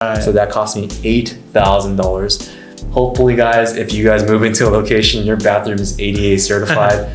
So that cost me $8,000. Hopefully, guys, if you guys move into a location, your bathroom is ADA certified.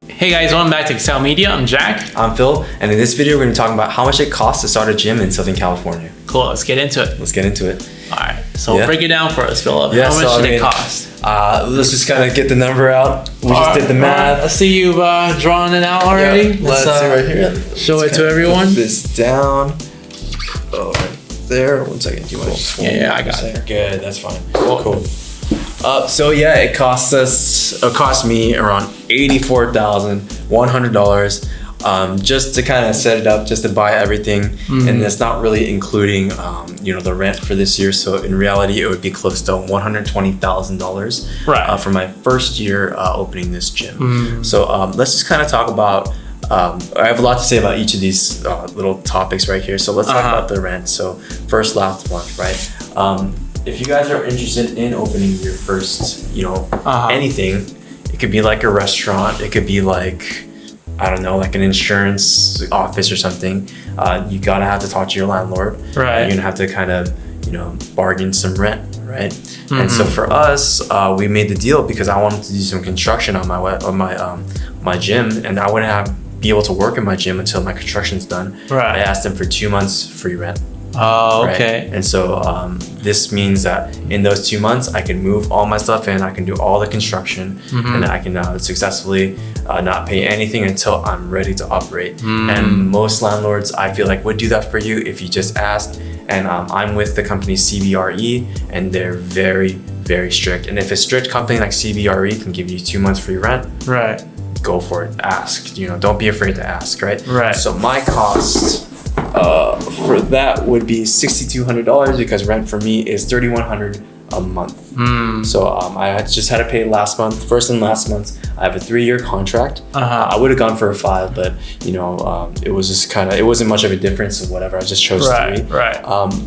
Hey guys, welcome back to Excel Media. I'm Jack. I'm Phil, and in this video, we're going to talk about how much it costs to start a gym in Southern California. Cool, let's get into it. Let's get into it. All right, so break it down for us, Phillip. Yeah, how much did it cost? Let's just kind of get the number out. We just did the math. I see you've drawn it out already. Yeah, let's see right here. Show it to everyone. Put this down. Oh, right there. 1 second. Do you want to Yeah, I got it. Good, that's fine. Cool. So yeah, it cost me around $84,100 just to kind of set it up, just to buy everything, and it's not really including the rent for this year. So in reality, it would be close to $120,000 for my first year opening this gym. So let's just kind of talk about. I have a lot to say about each of these little topics right here. So let's talk about the rent. So first, last month, right? If you guys are interested in opening your first, anything, it could be like a restaurant, it could be like, I don't know, like an insurance office or something. You gotta have to talk to your landlord. Right. You're gonna have to kind of, bargain some rent, right? And so for us, we made the deal because I wanted to do some construction on my gym, and I wouldn't be able to work in my gym until my construction's done. Right. I asked them for 2 months free rent. Oh, okay. Right? And so this means that in those 2 months, I can move all my stuff in, I can do all the construction, and I can successfully not pay anything until I'm ready to operate. And most landlords, I feel like, would do that for you if you just asked. And I'm with the company CBRE, and they're very, very strict. And if a strict company like CBRE can give you 2 months free rent, right, go for it. Ask. Don't be afraid to ask. Right. Right. So my cost for that would be $6,200 because rent for me is $3,100 a month. So I just had to pay first and last month. I have a 3-year contract. I would have gone for a 5, but it was just it wasn't much of a difference or whatever. I just chose 3. Right.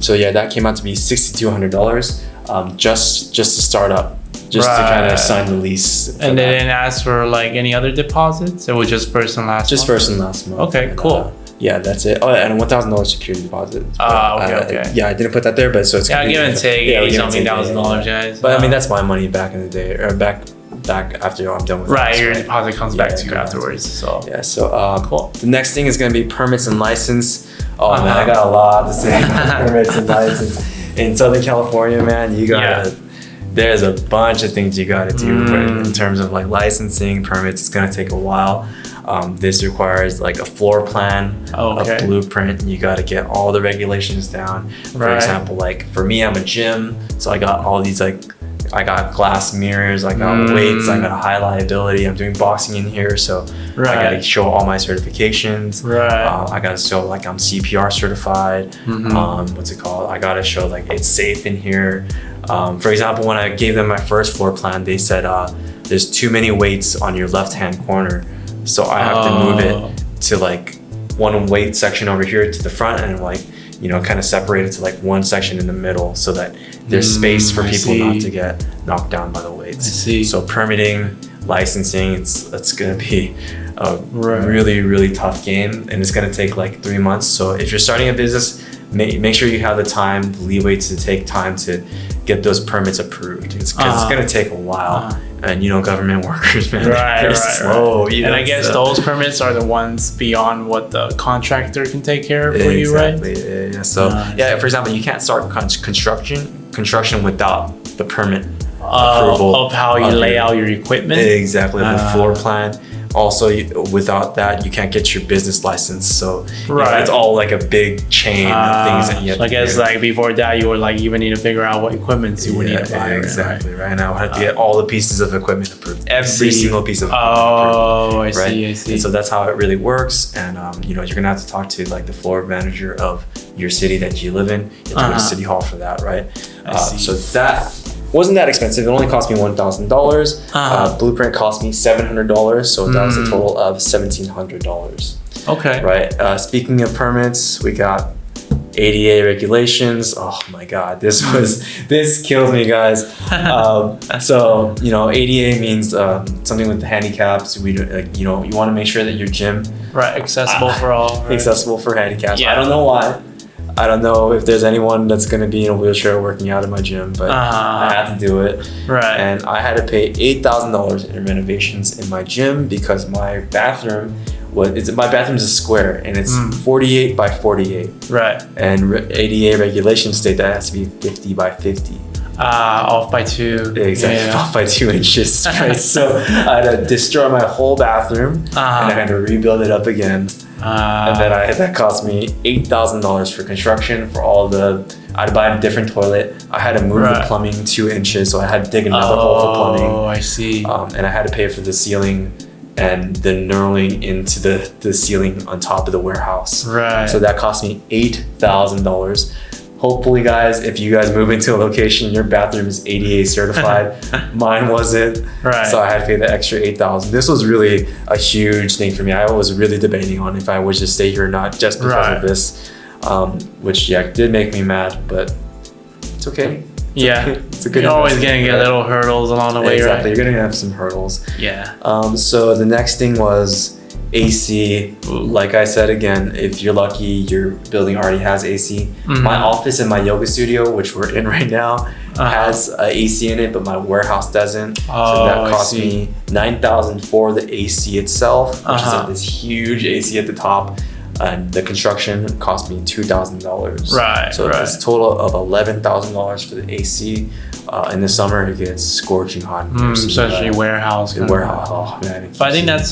So yeah, that came out to be $6,200 just to start up. Just to kind of sign the lease. And they didn't ask for like any other deposits? It was just first and last month? Just first and last month. Okay, cool. Yeah, that's it. Oh, and a $1,000 security deposit. Okay. Yeah, I didn't put that there, but so it's give and take $80,000, guys. But I mean, that's my money back in the day, or back after I'm done with Right, your deposit comes back to you afterwards. So yeah, so cool. The next thing is gonna be permits and license. Oh man, I got a lot to say about permits and license. In Southern California, man, you gotta. There's a bunch of things you got to do in terms of like licensing, permits. It's going to take a while. This requires like a floor plan, a blueprint. You got to get all the regulations down. For example, like for me, I'm a gym. So I got all these I got glass mirrors, I got weights, I got a high liability. I'm doing boxing in here. So I got to show all my certifications. I got to show like I'm CPR certified. What's it called? I got to show like it's safe in here. For example, when I gave them my first floor plan, they said there's too many weights on your left-hand corner. So I have to move it to like one weight section over here to the front and kind of separate it to like one section in the middle so that there's space for people not to get knocked down by the weights. I see. So permitting, licensing, it's going to be a really, really tough game, and it's going to take like 3 months. So if you're starting a business, make sure you have the time, the leeway to take time to get those permits approved. It's going to take a while. And government workers, man, they're slow. And I guess those permits are the ones beyond what the contractor can take care of for you, right? Exactly. Yeah. So for example, you can't start construction without the permit approval of how you lay out your equipment. Exactly, the floor plan. Also, without that, you can't get your business license. So it's all like a big chain of things that you have to do. I guess like before that, you would like even need to figure out what equipment you would need to buy. Exactly. Right now, I have to get all the pieces of equipment approved. Every single piece of equipment approved. I see. And so that's how it really works. And you're gonna have to talk to like the floor manager of your city that you live in. You have to go to City Hall for that, right? So that wasn't that expensive. It only cost me $1,000. Blueprint cost me $700, so that was a total of $1,700. Okay. Right. Speaking of permits, we got ADA regulations. Oh my God, this killed me, guys. So ADA means something with the handicaps. We like you want to make sure that your gym accessible for all. Right? Accessible for handicaps. Yeah. I don't know why. I don't know if there's anyone that's going to be in a wheelchair working out in my gym, but I had to do it. Right. And I had to pay $8,000 in renovations in my gym because my bathroom my bathroom's a square and it's 48 by 48. Right. And ADA regulations state that it has to be 50 by 50. Off by 2. Exactly, off by 2 inches. Right. So I had to destroy my whole bathroom and I had to rebuild it up again. And then that cost me $8,000 for construction for all I had to buy a different toilet. I had to move the plumbing 2 inches, so I had to dig another hole for plumbing. Oh, I see. And I had to pay for the ceiling and the knurling into the ceiling on top of the warehouse. Right. So that cost me $8,000. Hopefully, guys, if you guys move into a location, your bathroom is ADA certified. Mine wasn't. Right. So I had to pay the extra $8,000. This was really a huge thing for me. I was really debating on if I would just stay here or not just because of this, which did make me mad, but it's okay. It's a good. You're always gonna get little hurdles along the way, exactly. right? You're gonna have some hurdles. Yeah. So the next thing was AC. Like I said again, if you're lucky, your building already has AC. My office and my yoga studio, which we're in right now, has AC in it, but my warehouse doesn't. So that cost me $9,000 for the AC itself, which is like this huge AC at the top. And the construction cost me $2,000. Right. So it's a total of $11,000 for the AC. In the summer, it gets scorching hot. Especially warehouse. Warehouse. Oh man. But I think that's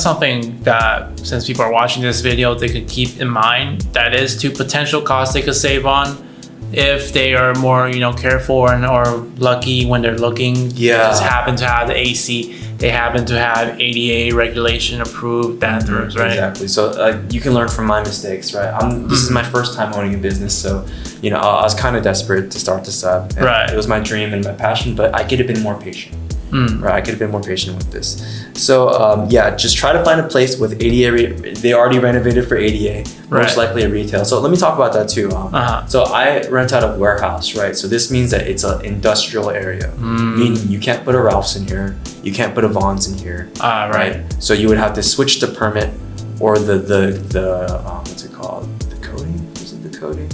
something that since people are watching this video, they could keep in mind. That is 2 potential costs they could save on if they are more careful or lucky when they're looking. Yeah. Just happen to have the AC. They happen to have ADA regulation approved bathrooms, right? Exactly. So you can learn from my mistakes, right? This is my first time owning a business, so I was kind of desperate to start this up. It was my dream and my passion, but I could have been more patient. Right, I could have been more patient with this. So just try to find a place with ADA. They already renovated for ADA, most likely a retail. So let me talk about that too. So I rent out a warehouse, right? So this means that it's an industrial area, meaning you can't put a Ralph's in here, you can't put a Vaughn's in here, right? So you would have to switch the permit or the what's it called? The coding? Is it the coding?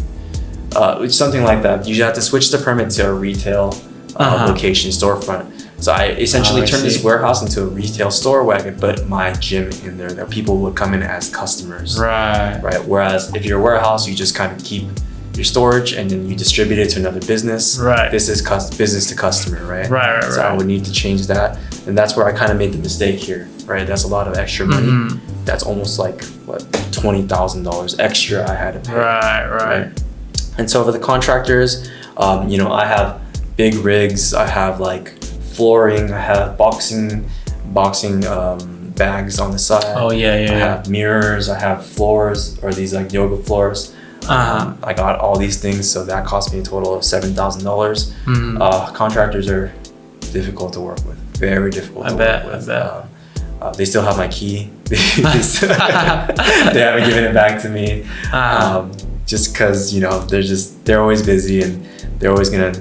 Something like that. You have to switch the permit to a retail location, storefront. So I essentially turned this warehouse into a retail store where I could put my gym in there that people would come in as customers. Right. Whereas if you're a warehouse, you just kind of keep your storage and then you distribute it to another business. Right. This is business to customer, right? Right. So I would need to change that. And that's where I kind of made the mistake here, right? That's a lot of extra money. That's almost like, $20,000 extra I had to pay. Right. And so for the contractors, I have big rigs. I have flooring. I have boxing bags on the side. I have mirrors. I have floors or these yoga floors. I got all these things, so that cost me a total of $7,000. Contractors are difficult to work with. Very difficult to work with. I bet. They still have my key. They haven't given it back to me. Just because they're always busy and they're always gonna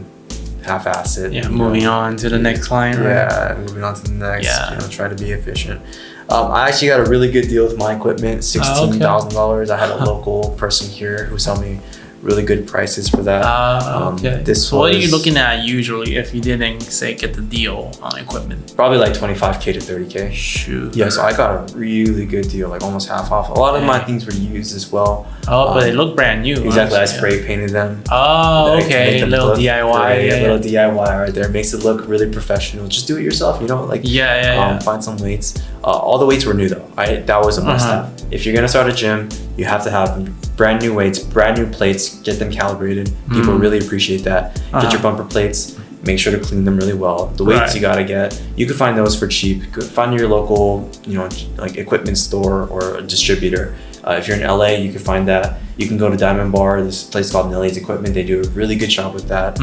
half-ass it. Yeah, moving on to the next client. Yeah, moving on to the next. Try to be efficient. I actually got a really good deal with my equipment, $16,000. I had a local person here who sold me really good prices for that. So what are you looking at usually if you didn't get the deal on equipment? Probably $25K to $30K. Shoot. Yeah, so I got a really good deal, almost half off. A lot of my things were used as well. But they look brand new. Exactly, I spray painted them. Okay, a little DIY. A little DIY right there. Makes it look really professional. Just do it yourself, find some weights. All the weights were new though. That was a must-have. If you're gonna start a gym, you have to have brand new weights, brand new plates, get them calibrated. People really appreciate that. Get your bumper plates, make sure to clean them really well. The weights you gotta get, you can find those for cheap. Find your local, equipment store or a distributor. If you're in LA, you can find that. You can go to Diamond Bar, this place called Nelly's Equipment. They do a really good job with that.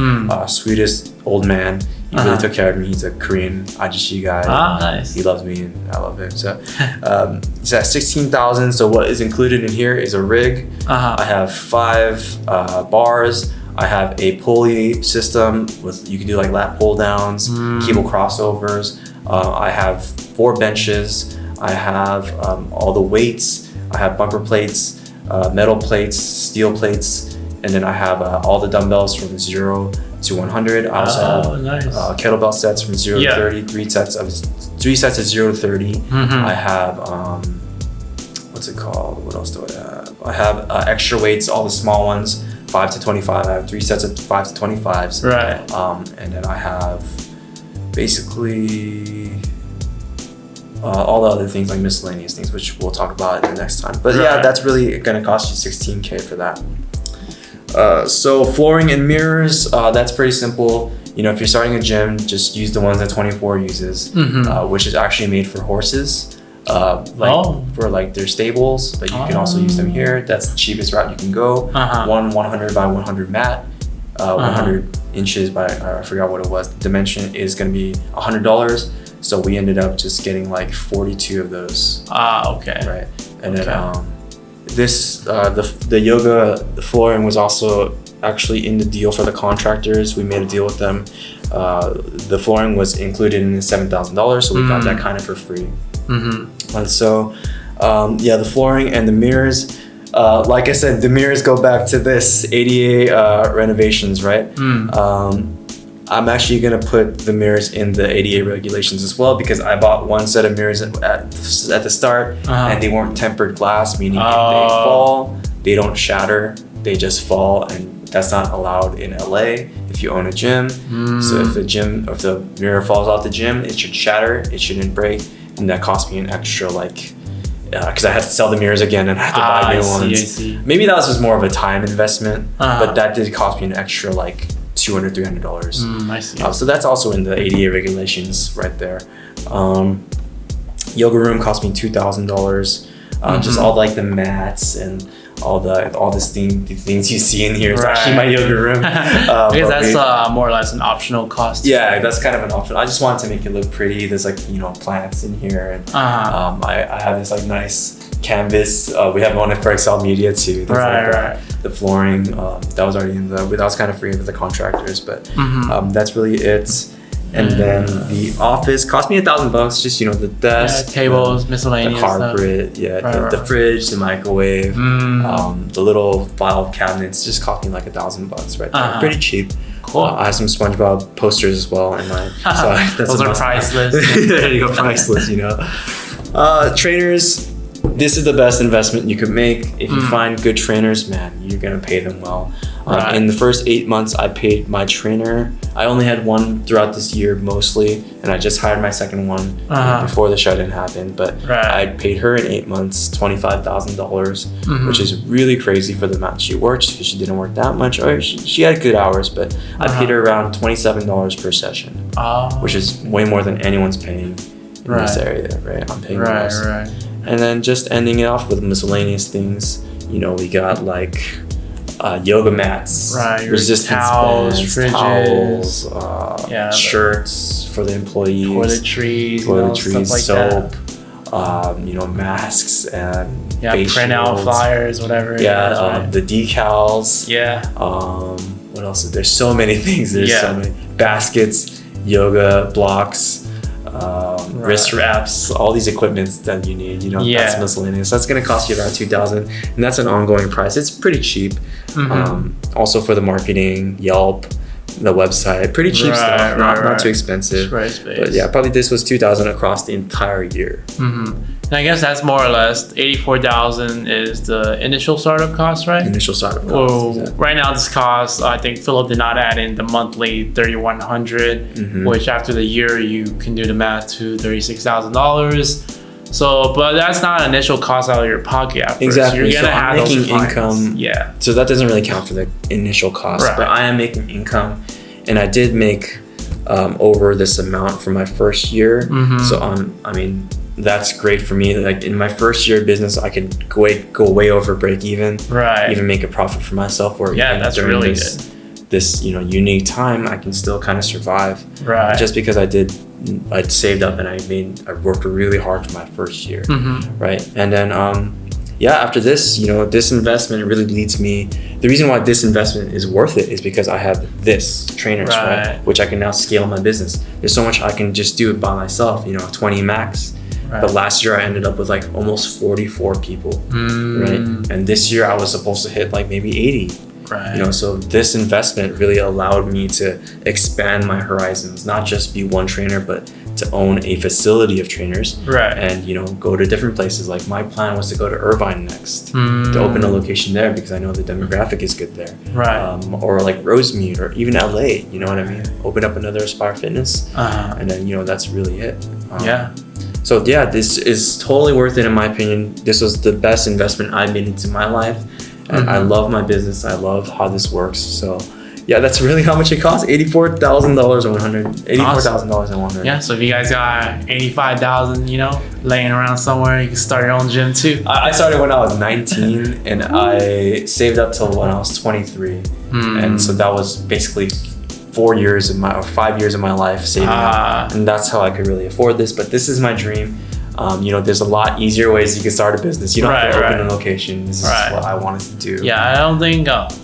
Sweetest old man. He really took care of me. He's a Korean ajashi guy. Nice. He loves me and I love him. So it's at 16,000. So what is included in here is a rig. I have 5 bars. I have a pulley system with, you can do like lat pull downs, cable crossovers. I have 4 benches. I have all the weights. I have bumper plates, metal plates, steel plates, and then I have all the dumbbells from 0 to 100. I also have kettlebell sets from 0 to 30, 3 sets of 0 to 30. I have what's it called? What else do I have? I have extra weights, all the small ones, 5 to 25. I have 3 sets of 5 to 25s. Right. And then I have basically all the other things like miscellaneous things, which we'll talk about in the next time. But yeah, that's really gonna cost you $16K for that. So flooring and mirrors, that's pretty simple. You know, if you're starting a gym, just use the ones that 24 uses, which is actually made for horses. For like their stables, but you can also use them here. That's the cheapest route you can go. 100 by 100 mat, 100 inches by, I forgot what it was. The dimension is gonna be $100. So we ended up just getting like 42 of those. Okay. Right. And then the yoga flooring was also actually in the deal for the contractors. We made a deal with them. The flooring was included in the $7,000, so we got that kind of for free. And so, the flooring and the mirrors, like I said, the mirrors go back to this ADA renovations, right? I'm actually gonna put the mirrors in the ADA regulations as well, because I bought one set of mirrors at the start, and they weren't tempered glass, meaning if they fall, they don't shatter, they just fall, and that's not allowed in LA if you own a gym. So if the mirror falls off the gym, it should shatter, it shouldn't break, and that cost me an extra because I had to sell the mirrors again and I had to buy new ones. I see. Maybe that was just more of a time investment, but that did cost me an extra $200, $300. I see. So that's also in the ADA regulations right there. Yoga room cost me $2,000. Just all the mats and all the things you see in here. It's actually my yoga room. Because that's more or less an optional cost. Yeah, that's kind of an option. I just wanted to make it look pretty. There's plants in here, and I have this nice canvas. We have one for Excel Media too. The flooring that was already that was kind of free with the contractors, but that's really it. And then the office cost me $1,000. Just the desk, tables, miscellaneous, the carpet, the fridge, the microwave, the little file cabinets. Just cost me $1,000 right there. Pretty cheap. Cool. I have some SpongeBob posters as well in mine. So those are priceless. There you go, priceless. Trainers. This is the best investment you could make. If you find good trainers, man, you're gonna pay them well. In the first 8 months, I paid my trainer. I only had one throughout this year mostly, and I just hired my second one before the shut-in happened. But I paid her in 8 months $25,000, which is really crazy for the amount she worked, because she didn't work that much. Or she had good hours, but I paid her around $27 per session, which is way more than anyone's paying in this area, right? I'm paying less. And then just ending it off with miscellaneous things. We got yoga mats, resistance towels, bands, fridges, towels, shirts for the employees, toiletries, soap, masks and face print out shields, flyers, whatever. The decals. What else? There's so many things. There's so many baskets, yoga blocks. Wrist wraps, all these equipments that you need, that's miscellaneous. That's going to cost you about $2,000, and that's an ongoing price. It's pretty cheap. Also for the marketing, Yelp, the website, pretty cheap stuff, not too expensive. But yeah, probably this was $2,000 across the entire year. And I guess that's more or less $84,000 is the initial startup cost, right? Initial startup cost. Well, exactly. Right now this cost, I think Phillip did not add in the monthly $3,100, which after the year you can do the math to $36,000. So, but that's not initial cost out of your pocket at first. Exactly. You're gonna have making those income. So that doesn't really count for the initial cost, but I am making income, and I did make over this amount for my first year. So that's great for me. Like in my first year of business, I could go way over break even, right? Even make a profit for myself. Or that's really good. This unique time, I can still kind of survive, right? Just because I'd saved up and I worked really hard for my first year, right? And then after this, this investment really leads me. The reason why this investment is worth it is because I have this trainers, right? Which I can now scale my business. There's so much I can just do it by myself, 20 max. Right. But last year I ended up with like almost 44 people, right? And this year I was supposed to hit like maybe 80. Right. So this investment really allowed me to expand my horizons, not just be one trainer, but to own a facility of trainers, right? And go to different places. Like my plan was to go to Irvine next, to open a location there because I know the demographic is good there, right? Or like Rosemead or even LA, you know what I mean? Open up another Aspire Fitness, and then that's really it. So this is totally worth it in my opinion. This was the best investment I made into my life. And I love my business. I love how this works. So that's really how much it costs. $84,000 and $100. Yeah, so if you guys got $85,000, laying around somewhere, you can start your own gym too. I started when I was 19 and I saved up till when I was 23. And so that was basically 5 years of my life saving up. And that's how I could really afford this. But this is my dream. There's a lot easier ways you can start a business. You don't have to open a location. This is what I wanted to do. Yeah,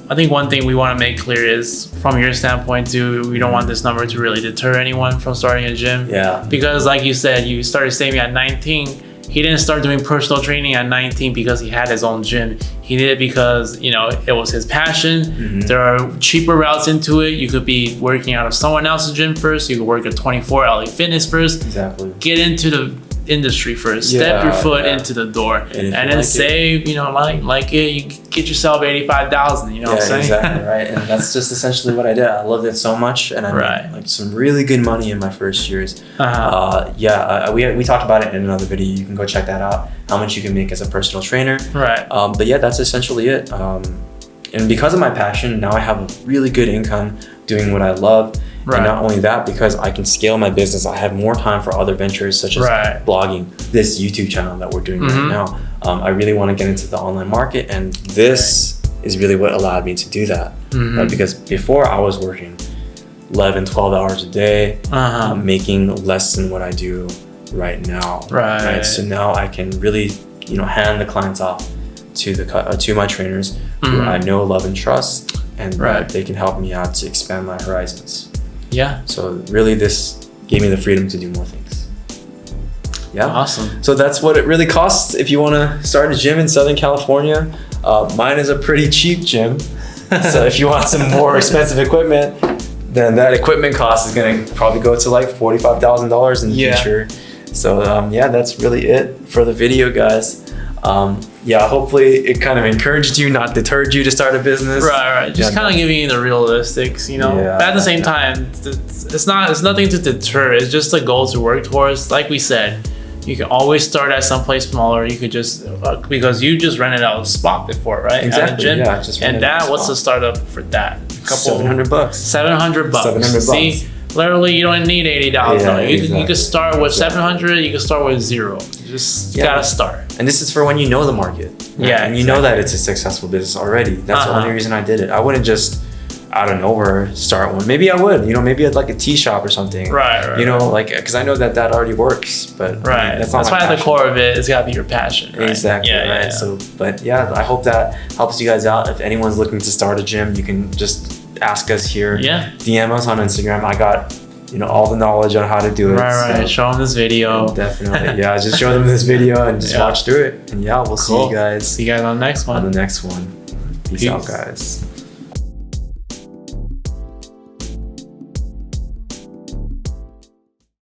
I think one thing we want to make clear is from your standpoint too, we don't want this number to really deter anyone from starting a gym. Yeah. Because like you said, you started saving at 19. He didn't start doing personal training at 19 because he had his own gym. He did it because, it was his passion. There are cheaper routes into it. You could be working out of someone else's gym first. You could work at 24 LA Fitness first. Exactly. Get into the industry first. Step your foot into the door, and then save. Like it, you get yourself 85,000. You know what I'm saying? Exactly right. And that's just essentially what I did. I loved it so much, and I made like some really good money in my first years. We talked about it in another video. You can go check that out. How much you can make as a personal trainer. Right. But that's essentially it. And because of my passion, now I have a really good income doing what I love. Right. And not only that, because I can scale my business, I have more time for other ventures such as blogging, this YouTube channel that we're doing right now. I really want to get into the online market, and this is really what allowed me to do that. Right? Because before I was working 11, 12 hours a day, making less than what I do right now. Right. So now I can really, hand the clients off to my trainers who I know, love, and trust, and they can help me out to expand my horizons. Yeah. So really this gave me the freedom to do more things. Yeah. Awesome. So that's what it really costs if you want to start a gym in Southern California. Mine is a pretty cheap gym. So if you want some more expensive equipment, then that equipment cost is going to probably go to like $45,000 in the future. So that's really it for the video, guys. Hopefully it kind of encouraged you, not deterred you to start a business. Right. Just kind of giving you the realistics, But at the same time, it's nothing to deter. It's just a goal to work towards. Like we said, you can always start at someplace smaller. You could just because you just rented out a spot before, right? Exactly. At a gym. Yeah. Just and what's the startup for that? $700. $700. See. Literally, you don't need $80. You could start with $700. You can start with $0. You just gotta start. And this is for when you know the market. Right? Yeah, and you know that it's a successful business already. That's the only reason I did it. I wouldn't just out of nowhere start one. Maybe I would. Maybe I'd like a tea shop or something. Right. Because I know that already works. But that's why at the core of it, it's gotta be your passion. Right? Exactly. Yeah. So, I hope that helps you guys out. If anyone's looking to start a gym, you can just ask us here. Yeah. DM us on Instagram. I got all the knowledge on how to do it. Right. So show them this video. Definitely. Just show them this video and just watch through it. And we'll see you guys. See you guys on the next one. Peace out, guys.